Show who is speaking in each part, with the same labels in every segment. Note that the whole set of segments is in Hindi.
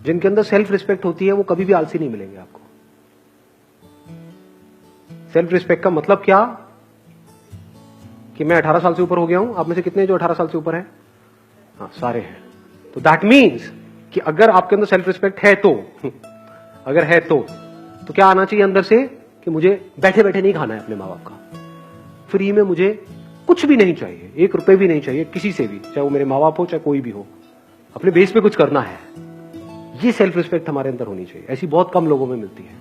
Speaker 1: जिनके अंदर सेल्फ रिस्पेक्ट होती है वो कभी भी आलसी नहीं मिलेंगे आपको। सेल्फ रिस्पेक्ट का मतलब क्या कि मैं 18 साल से ऊपर हो गया हूं। आप में से कितने जो 18 साल से ऊपर हैं? हाँ, सारे हैं। तो दैट मीन्स कि अगर आपके अंदर सेल्फ रिस्पेक्ट है तो अगर है तो क्या आना चाहिए अंदर से कि मुझे बैठे बैठे नहीं खाना है अपने माँ बाप का, फ्री में मुझे कुछ भी नहीं चाहिए, 1 रुपए भी नहीं चाहिए किसी से भी, चाहे वो मेरे माँ बाप हो चाहे कोई भी हो, अपने बेस पे कुछ करना है। ये सेल्फ रिस्पेक्ट हमारे अंदर होनी चाहिए। ऐसी बहुत कम लोगों में मिलती है।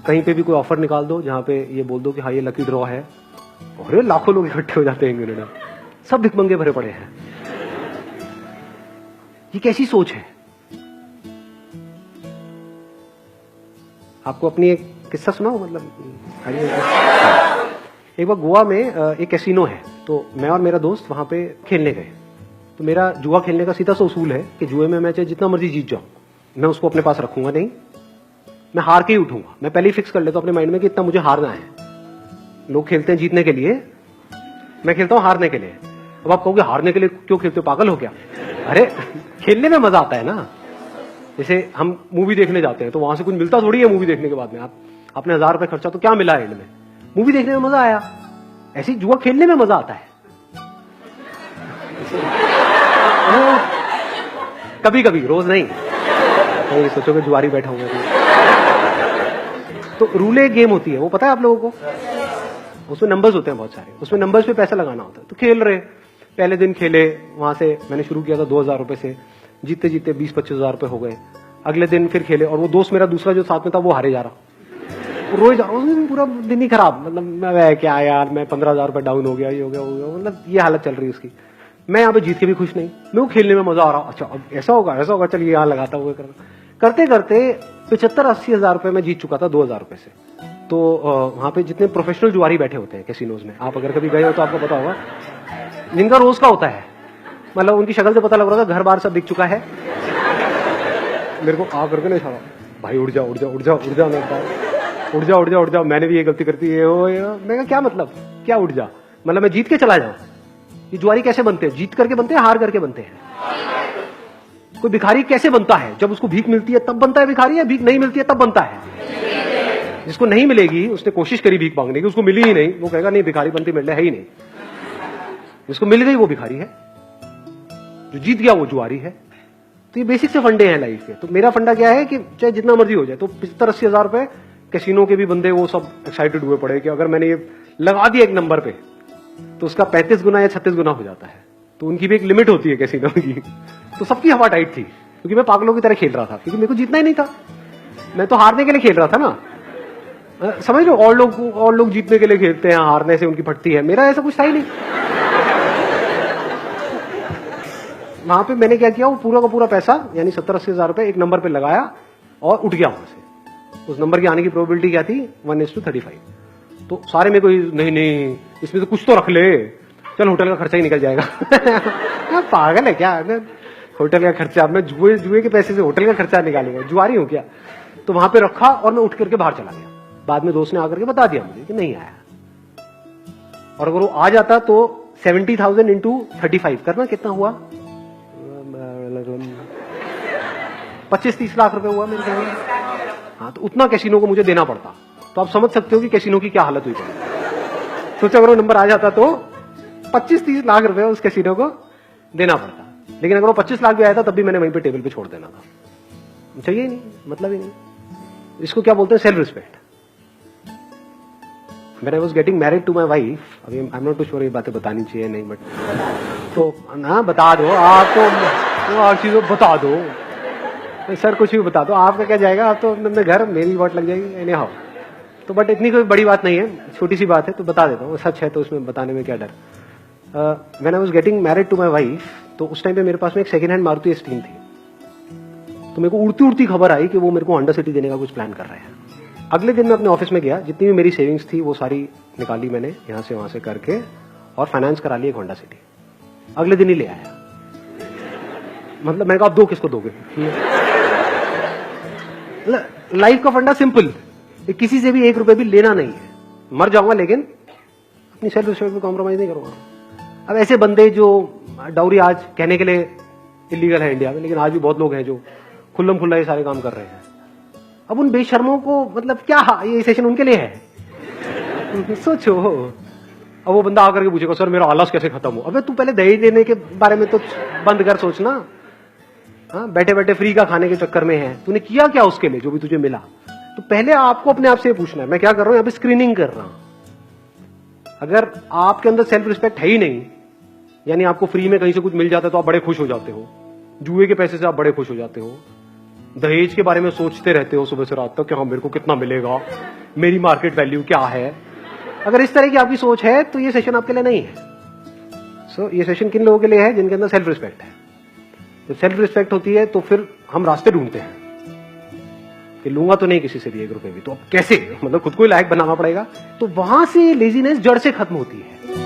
Speaker 1: कहीं पे भी कोई ऑफर निकाल दो जहां पे ये बोल दो कि हाँ ये लकी ड्रॉ है, और लाखों लोग इकट्ठे हो जाते हैं, सब भिखमंगे भरे पड़े हैं। ये कैसी सोच है? आपको अपनी एक किस्सा सुनाओ, मतलब एक बार गोवा में एक कैसीनो है, तो मैं और मेरा दोस्त वहां पे खेलने गए। तो मेरा जुआ खेलने का सीधा सा उसूल है कि जुए में मैं चाहे जितना मर्जी जीत जाऊं, मैं उसको अपने पास रखूंगा नहीं, मैं हार के ही उठूंगा। मैं पहले ही फिक्स कर लेता हूं अपने माइंड में कि इतना मुझे हारना है। लोग खेलते हैं जीतने के लिए, मैं खेलता हूं हारने के लिए। अब आप कहोगे हारने के लिए क्यों खेलते हो, पागल हो क्या? अरे खेलने में मजा आता है ना। जैसे हम मूवी देखने जाते हैं तो वहां से कुछ मिलता थोड़ी है मूवी देखने के बाद में। आपने 1000 रुपए खर्चा तो क्या मिला एंड में? मूवी देखने में मजा आया। ऐसे ही जुआ खेलने में मजा आता है कभी कभी, रोज नहीं। तो सोचोगे जुआरी बैठा हुआ तो रूले गेम होती है, वो पता है आप लोगों को? उसमें नंबर्स होते हैं बहुत सारे, उसमें नंबर्स पे पैसा लगाना होता है। तो खेल रहे, पहले दिन खेले, वहां से मैंने शुरू किया था 2000 रुपए से, जीते जीते 20-25 हजार रुपए हो गए। अगले दिन फिर खेले और वो दोस्त मेरा दूसरा जो साथ में था वो हारे जा रहा, रोज जा रहा, उस दिन पूरा दिन ही खराब। मतलब मैं क्या यार, मैं 15,000 रुपए डाउन हो गया, ये हो गया, मतलब ये हालत चल रही है उसकी। मैं यहाँ पे जीत के भी खुश नहीं, मेरे को खेलने में मजा आ रहा। अच्छा अब ऐसा होगा चलिए यहाँ लगाता हुआ करते करते 75-80 हजार रुपए मैं जीत चुका था 2000 रुपए से। तो वहां पे जितने प्रोफेशनल जुआरी बैठे होते हैं कैसीनोज में, आप अगर कभी गए हो तो आपको पता होगा, जिनका रोज का होता है, मतलब उनकी शक्ल से पता लग रहा था घर बार सब बिक चुका है। मेरे को आ करके नहीं इशारा, भाई उड़ जाओ उड़ जाओ उड़ जाओ उड़ जाओ, उड़ जाओ उड़ जाओ उड़ जाओ, मैंने भी ये गलती करती है। मैं क्या मतलब, क्या उड़ जा, मतलब मैं जीत के चला जाऊं? ये जुआरी कैसे बनते हैं? जीत करके बनते हैं, हार करके बनते हैं? कोई भिखारी कैसे बनता है? जब उसको भीख मिलती है तब बनता है भिखारी, या भीख नहीं मिलती है तब बनता है? जिसको नहीं मिलेगी, उसने कोशिश करी भीख मांगने की, उसको मिली ही नहीं, वो कहेगा नहीं भिखारी बनती मिलने है ही नहीं। जिसको मिल गई वो भिखारी है, जो जीत गया वो जुआरी है। तो ये बेसिक से फंडे हैं लाइफ के। तो मेरा फंडा क्या है कि चाहे जितना मर्जी हो जाए, तो 75-80 हजार रुपए कैसीनो के भी बंदे वो सब एक्साइटेड हुए पड़े कि अगर मैंने ये लगा दिया एक नंबर पे तो उसका 35 गुना या 36 गुना हो जाता है। तो उनकी भी एक लिमिट होती है कैसीनो की। तो सबकी हवा टाइट थी, क्योंकि मैं पागलों की तरह खेल रहा था, क्योंकि मेरे को जीतना ही नहीं था, मैं तो हारने के लिए खेल रहा था ना। समझ लो, और लोग जीतने के लिए खेलते हैं, हारने से उनकी फटती है, मेरा ऐसा कुछ था ही नहीं। वहां पे मैंने क्या किया, वो पूरा का पूरा पैसा यानी 70-80 हजार रुपए एक नंबर पे लगाया और उठ गया वहां से। उस नंबर की आने की प्रोबेबिलिटी क्या थी? 1:35। तो सारे में कोई नहीं इसमें तो कुछ तो रख ले, चल होटल का खर्चा ही निकल जाएगा। पागल है क्या, होटल का खर्चा मैं जुए के पैसे से होटल का खर्चा निकालूंगा, जुआरी हूं क्या? तो वहां पे रखा और मैं उठ करके बाहर चला गया। बाद में दोस्त ने आकर के बता दिया मुझे कि नहीं आया। और अगर वो आ जाता तो 70,000 into 35 करना कितना हुआ? 25-30 लाख रुपए हुआ मेरे ख्याल में। हाँ, तो उतना कैसीनो को मुझे देना पड़ता। तो आप समझ सकते हो कि कैसीनो की क्या हालत हुई पड़ी। सोचो अगर वो नंबर आ जाता तो 25-30 लाख रुपए उस कैसीनो को देना पड़ता। लेकिन अगर वो 25 लाख भी आया था तब भी मैंने वहीं पे टेबल पे छोड़ देना था। चाहिए ही नहीं, मतलब ही नहीं। इसको क्या बोलते हैं? Self respect. When I was getting married to my wife, अभी I'm not too sure ये बातें बतानी चाहिए नहीं, बट तो ना बता दो आप, तो आप चीजों बता दो सर, कुछ भी बता दो, आपका क्या जाएगा, आप तो अपने घर, मेरी वाट लग जाएगी एनी हाउ। तो बट इतनी कोई बड़ी बात नहीं है, छोटी सी बात है, तो बता देता हूँ, सच है तो उसमें बताने में क्या डर। When I was getting married to my wife, तो उस टाइम पे मेरे पास में एक सेकंड हैंड मारुति S3 थी। तो मेरे को उड़ती उड़ती खबर आई कि वो मेरे को होंडा सिटी देने का कुछ प्लान कर रहे हैं। अगले दिन मैं अपने ऑफिस में गया, जितनी भी मेरी सेविंग्स थी वो सारी निकाली मैंने यहां से वहां से करके और फाइनेंस करा ली एक होंडा सिटी। अगले दिन ही ले आया। मतलब मैंने कहा आप दो किसको दोगे? लाइफ का फंडा सिंपल, किसी से भी 1 रुपए भी लेना नहीं है। मर जाऊंगा लेकिन अपनी सेल्फ रिस्पेक्ट में कॉम्प्रोमाइज नहीं करूंगा। अब ऐसे बंदे जो डाउरी आज कहने के लिए इलीगल है इंडिया में, लेकिन आज भी बहुत लोग हैं जो खुल्लम खुल्ला ये सारे काम कर रहे हैं। अब उन बेशर्मों को मतलब क्या ये सेशन उनके लिए है? सोचो। अब वो बंदा आकर के पूछेगा सर मेरा आलस कैसे खत्म हो? अबे तू पहले दहेज देने के बारे में तो बंद कर सोचना। हाँ, बैठे बैठे फ्री का खाने के चक्कर में है, तूने किया क्या उसके लिए जो भी तुझे मिला? तो पहले आपको अपने आप से पूछना है मैं क्या कर रहा हूं, यहाँ पे स्क्रीनिंग कर रहा हूं। अगर आपके अंदर सेल्फ रिस्पेक्ट है ही नहीं, यानी आपको फ्री में कहीं से कुछ मिल जाता है तो आप बड़े खुश हो जाते हो, जुए के पैसे से आप बड़े खुश हो जाते हो, दहेज के बारे में सोचते रहते हो सुबह से रात तक कि हाँ मेरे को कितना मिलेगा, मेरी मार्केट वैल्यू क्या है। अगर इस तरह की आपकी सोच है तो ये सेशन आपके लिए नहीं है। सो ये सेशन किन लोगों के लिए है? जिनके अंदर सेल्फ रिस्पेक्ट है। जब सेल्फ रिस्पेक्ट होती है तो फिर हम रास्ते ढूंढते हैं कि लूंगा तो नहीं किसी से भी 1 रुपए भी, तो अब कैसे, मतलब खुद को ही लायक बनाना पड़ेगा। तो वहां से लेजीनेस जड़ से खत्म होती है।